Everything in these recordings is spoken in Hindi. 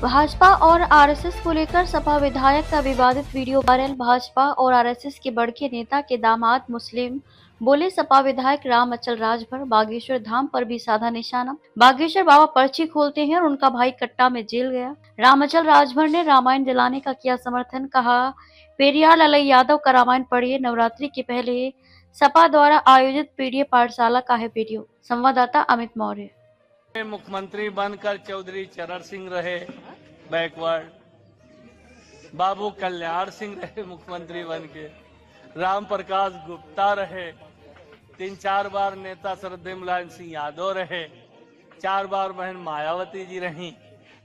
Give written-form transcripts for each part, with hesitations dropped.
भाजपा और आरएसएस को लेकर सपा विधायक का विवादित वीडियो वायरल। भाजपा और आरएसएस के बड़के नेता के दामाद मुस्लिम बोले, सपा विधायक राम अचल राजभर बागेश्वर धाम पर भी साधा निशाना। बागेश्वर बाबा पर्ची खोलते हैं और उनका भाई कट्टा में जेल गया। राम अचल राजभर ने रामायण दिलाने का किया समर्थन, कहा पेरियार लाल यादव का रामायण पढ़िए। नवरात्रि के पहले सपा द्वारा आयोजित पीडीए पाठशाला का है वीडियो। संवाददाता अमित मौर्य। मुख्यमंत्री बनकर चौधरी चरण सिंह रहे बैकवर्ड, बाबू कल्याण सिंह रहे मुख्यमंत्री बनके, राम प्रकाश गुप्ता रहे, 3-4 बार नेता श्रद्धेय मुलायम सिंह यादव रहे, 4 बार बहन मायावती जी रही,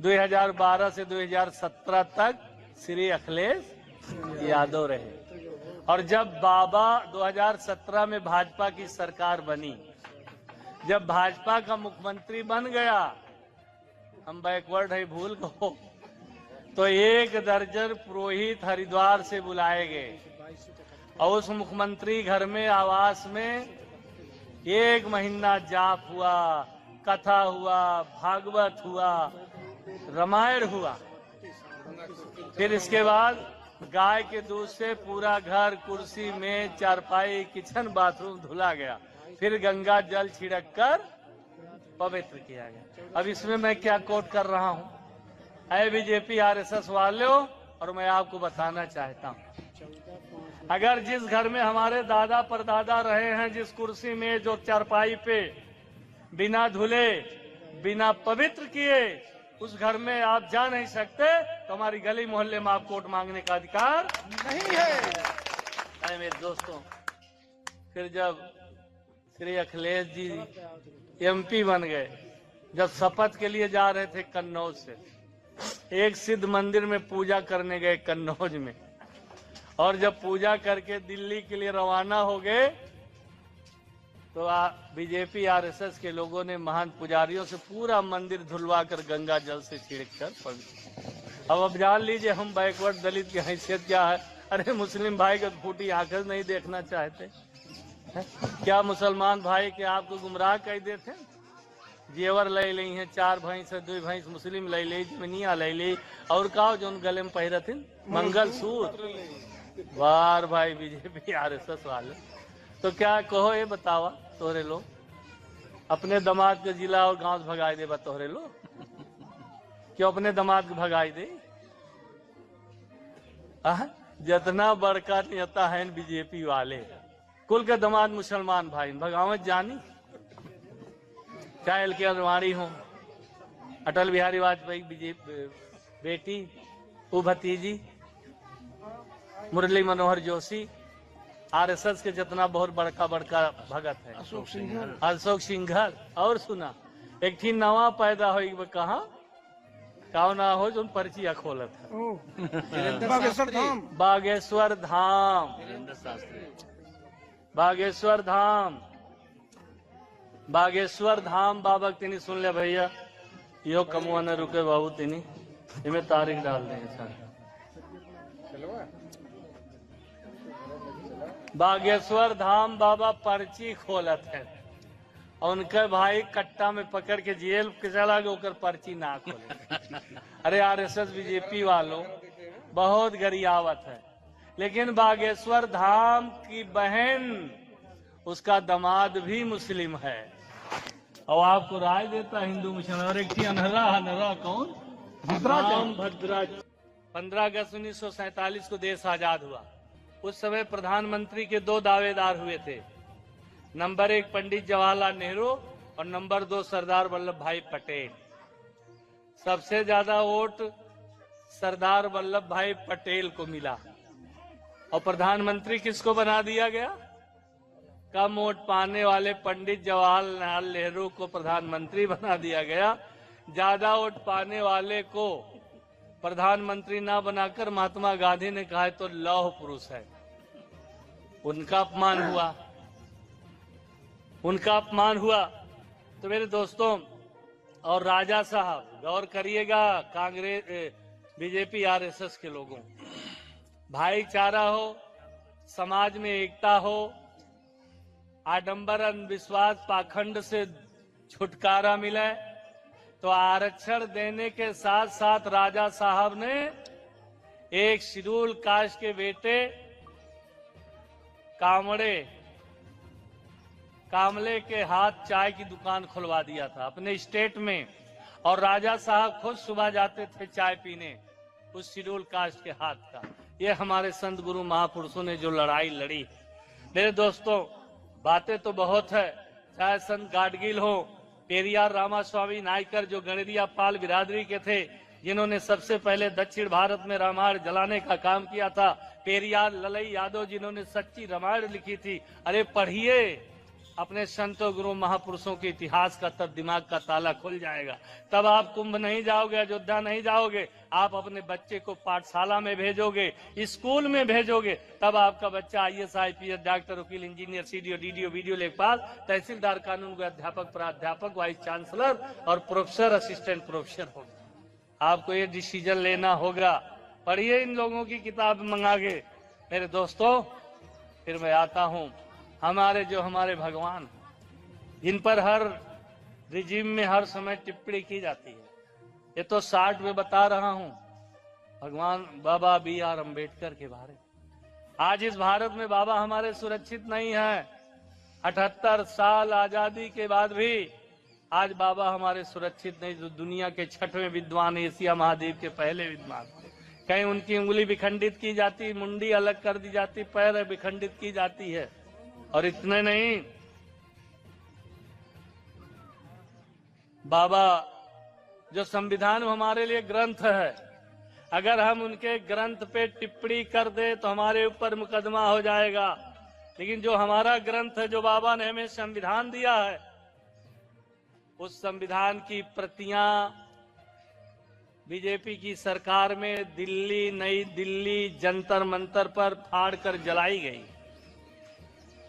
2012 से 2017 तक श्री अखिलेश यादव रहे। और जब बाबा 2017 में भाजपा की सरकार बनी, जब भाजपा का मुख्यमंत्री बन गया, हम बैकवर्ड है भूल गो, तो 1 दर्जन पुरोहित हरिद्वार से बुलाए गए और उस मुख्यमंत्री घर में आवास में 1 महीना जाप हुआ, कथा हुआ, भागवत हुआ, रामायण हुआ। फिर इसके बाद गाय के दूध से पूरा घर, कुर्सी, मेज, चारपाई, किचन, बाथरूम धुला गया। फिर गंगा जल छिड़क कर पवित्र किया गया। अब इसमें मैं क्या कोट कर रहा हूं? ऐ बीजेपी आरएसएस वालों, और मैं आपको बताना चाहता हूं, अगर जिस घर में हमारे दादा परदादा रहे हैं, जिस कुर्सी में, जो चारपाई पे बिना धुले, बिना पवित्र किए उस घर में आप जा नहीं सकते, तो हमारी गली मोहल्ले में आप कोट मांगने का अधिकार नहीं है। मेरे दोस्तों, फिर जब श्री अखिलेश जी एमपी बन गए, जब शपथ के लिए जा रहे थे कन्नौज से, एक सिद्ध मंदिर में पूजा करने गए कन्नौज में, और जब पूजा करके दिल्ली के लिए रवाना हो गए, तो बीजेपी आरएसएस के लोगों ने महान पुजारियों से पूरा मंदिर धुलवा कर गंगा जल से छिड़क कर पवित्र। अब जान लीजिए हम बैकवर्ड दलित की हैसियत क्या है। अरे मुस्लिम भाई को फूटी आंखें नहीं देखना चाहते है? क्या मुसलमान भाई के आपको गुमराह कर देते? जेवर ले ली हैं, 4 भैंस 2 भैंस मुस्लिम ले ली, जमीनिया ले ली, और का जो गले में पहिरथिन मंगल सूत्र। बार भाई बीजेपी आरएसएस वाले, तो क्या कहो ये बतावा तोहरे लोग अपने दामाद के जिला और गांव भगाई दे, तोहरे लोग क्यों अपने दामाद को भगाई दे? जितना बड़का नेता है बीजेपी वाले, कुल के दामाद मुसलमान भाई भगावत जानी, चाहे एल.के. अडवाणी हो, अटल बिहारी वाजपेयी बीजेपी बेटी, वो भतीजी मुरली मनोहर जोशी, आरएसएस के जितना बहुत बड़का बड़का भगत है अशोक सिंघल। और सुना एक थी नवा पैदा हो, कहा का ना हो जो पर्चिया खोलत है, बागेश्वर धाम, बागेश्वर धाम, बागेश्वर धाम बाबा तिनी सुन ले भैया, यो कमुआ न रुके बाबू, तिनी इमें तारीख डाल दें सर। बागेश्वर धाम बाबा पर्ची खोलत है, और उनके भाई कट्टा में पकड़ के जेल के चला गया, ओकर पर्ची ना खोले। अरे आरएसएस बीजेपी वालों बहुत गरियावत है, लेकिन बागेश्वर धाम की बहन, उसका दामाद भी मुस्लिम है, और आपको राय देता हिंदू मुस्लिम। और एक थी अनहरा कौन? भद्रा। 15 अगस्त 1947 को देश आजाद हुआ। उस समय प्रधानमंत्री के 2 दावेदार हुए थे, नंबर 1 पंडित जवाहरलाल नेहरू और नंबर 2 सरदार वल्लभ भाई पटेल। सबसे ज्यादा वोट सरदार वल्लभ भाई पटेल को मिला, और प्रधानमंत्री किसको बना दिया गया? कम वोट पाने वाले पंडित जवाहरलाल नेहरू को प्रधानमंत्री बना दिया गया। ज्यादा वोट पाने वाले को प्रधानमंत्री ना बनाकर महात्मा गांधी ने कहा तो लौह पुरुष है, उनका अपमान हुआ, उनका अपमान हुआ। तो मेरे दोस्तों और राजा साहब गौर करिएगा, कांग्रेस बीजेपी आरएसएस के लोगों, भाईचारा हो, समाज में एकता हो, आडंबर अंधविश्वास पाखंड से छुटकारा मिले, तो आरक्षण देने के साथ साथ राजा साहब ने एक शेड्यूल कास्ट के बेटे कामले के हाथ चाय की दुकान खुलवा दिया था अपने स्टेट में, और राजा साहब खुद सुबह जाते थे चाय पीने उस शेड्यूल कास्ट के हाथ का। ये हमारे संत गुरु महापुरुषों ने जो लड़ाई लड़ी। मेरे दोस्तों, बातें तो बहुत है, चाहे संत गाडगिल हो, पेरियार रामास्वामी नायकर जो गणेरिया पाल बिरादरी के थे, जिन्होंने सबसे पहले दक्षिण भारत में रामायण जलाने का काम किया था, पेरियार ललई यादव जिन्होंने सच्ची रामायण लिखी थी। अरे पढ़िए अपने संतों गुरु महापुरुषों के इतिहास का, तब दिमाग का ताला खुल जाएगा। तब आप कुंभ नहीं जाओगे, अयोध्या नहीं जाओगे, आप अपने बच्चे को पाठशाला में भेजोगे, स्कूल में भेजोगे, तब आपका बच्चा IAS IPS डॉक्टर वकील इंजीनियर CDO DDO वीडियो लेखपाल तहसीलदार कानून का अध्यापक प्राध्यापक वाइस चांसलर और प्रोफेसर असिस्टेंट प्रोफेसर होगा। आपको ये डिसीजन लेना होगा। पढ़िए इन लोगों की किताब मंगा के। मेरे दोस्तों, फिर मैं आता हूं हमारे भगवान, जिन पर हर रिजिम में हर समय टिप्पणी की जाती है। ये तो 60 में बता रहा हूं भगवान बाबा BR अम्बेडकर के बारे में। आज इस भारत में बाबा हमारे सुरक्षित नहीं है। 78 साल आजादी के बाद भी आज बाबा हमारे सुरक्षित नहीं। जो दुनिया के 6वें विद्वान, एशिया महाद्वीप के पहले विद्वान, कहीं उनकी उंगली विखंडित की जाती, मुंडी अलग कर दी जाती, पैर विखंडित की जाती है। और इतने नहीं, बाबा जो संविधान हमारे लिए ग्रंथ है, अगर हम उनके ग्रंथ पे टिप्पणी कर दे तो हमारे ऊपर मुकदमा हो जाएगा। लेकिन जो हमारा ग्रंथ है, जो बाबा ने हमें संविधान दिया है, उस संविधान की प्रतियां बीजेपी की सरकार में नई दिल्ली जंतर मंतर पर फाड़कर जलाई गई।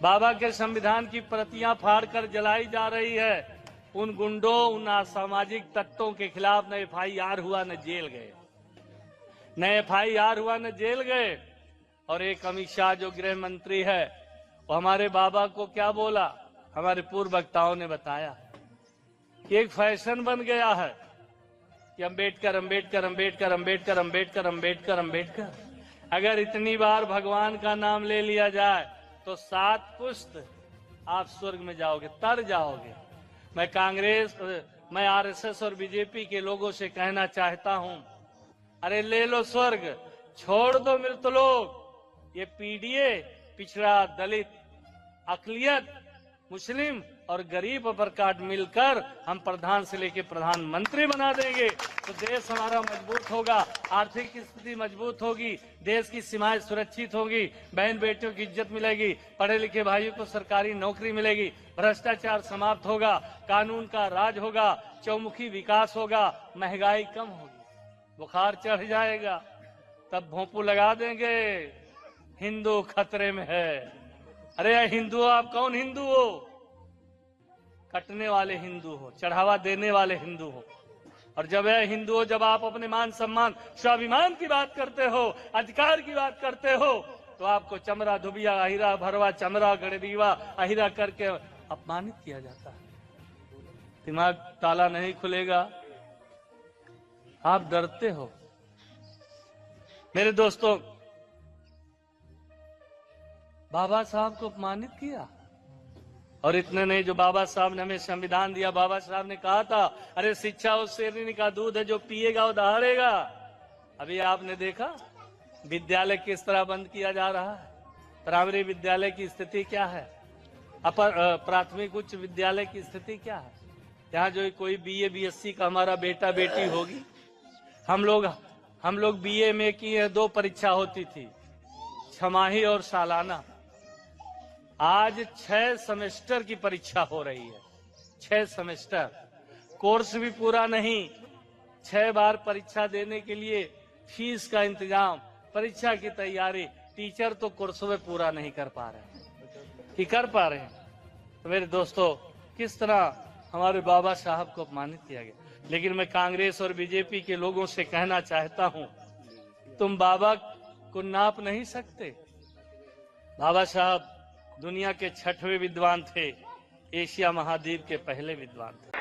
बाबा के संविधान की प्रतियां फाड़कर जलाई जा रही है। उन गुंडों, उन असामाजिक तत्वों के खिलाफ न FIR हुआ, न जेल गए, न FIR हुआ, न जेल गए। और एक अमित शाह जो गृह मंत्री है, वो हमारे बाबा को क्या बोला, हमारे पूर्व वक्ताओं ने बताया कि एक फैशन बन गया है कि अम्बेडकर अम्बेडकर अम्बेडकर अम्बेडकर अम्बेडकर अम्बेडकर अम्बेडकर। अगर इतनी बार भगवान का नाम ले लिया जाए तो 7 पुश्त आप स्वर्ग में जाओगे, तर जाओगे। मैं RSS और BJP के लोगों से कहना चाहता हूं, अरे ले लो स्वर्ग, छोड़ दो मृतलोक। ये PDA, पिछड़ा, दलित, अकलियत, मुस्लिम और गरीब अपर कास्ट मिलकर हम प्रधान से लेकर प्रधानमंत्री बना देंगे तो देश हमारा मजबूत होगा, आर्थिक स्थिति मजबूत होगी, देश की सीमाएं सुरक्षित होगी, बहन बेटियों की इज्जत मिलेगी, पढ़े लिखे भाइयों को सरकारी नौकरी मिलेगी, भ्रष्टाचार समाप्त होगा, कानून का राज होगा, चौमुखी विकास होगा, महंगाई कम होगी, बुखार चढ़ जाएगा, तब भोंपू लगा देंगे हिंदू खतरे में है। अरे हिंदू, आप कौन हिंदू हो? कटने वाले हिंदू हो, चढ़ावा देने वाले हिंदू हो। और जब है हिंदू हो, जब आप अपने मान सम्मान स्वाभिमान की बात करते हो, अधिकार की बात करते हो, तो आपको चमरा, धुबिया, अहिरा, भरवा, चमरा, गणदीवा, अहिरा करके अपमानित किया जाता है। दिमाग ताला नहीं खुलेगा, आप डरते हो। मेरे दोस्तों, बाबा साहब को अपमानित किया। और इतने नहीं, जो बाबा साहब ने हमें संविधान दिया, बाबा साहब ने कहा था, अरे शिक्षा उस शेरनी का दूध है जो पिएगा वो दहाड़ेगा। अभी आपने देखा विद्यालय किस तरह बंद किया जा रहा है। प्राइमरी विद्यालय की स्थिति क्या है, प्राथमिक उच्च विद्यालय की स्थिति क्या है। यहाँ जो कोई BA BSc का हमारा बेटा बेटी होगी, हम लोग BA में की 2 परीक्षा होती थी, छमाही और सालाना। आज 6 सेमेस्टर की परीक्षा हो रही है, 6 सेमेस्टर। कोर्स भी पूरा नहीं, 6 बार परीक्षा देने के लिए फीस का इंतजाम, परीक्षा की तैयारी। टीचर तो कोर्स में पूरा नहीं कर पा रहे कि कर पा रहे हैं। तो मेरे दोस्तों, किस तरह हमारे बाबा साहब को अपमानित किया गया। लेकिन मैं कांग्रेस और BJP के लोगों से कहना चाहता हूं, तुम बाबा को नाप नहीं सकते। बाबा साहब दुनिया के 6वें विद्वान थे, एशिया महाद्वीप के पहले विद्वान थे।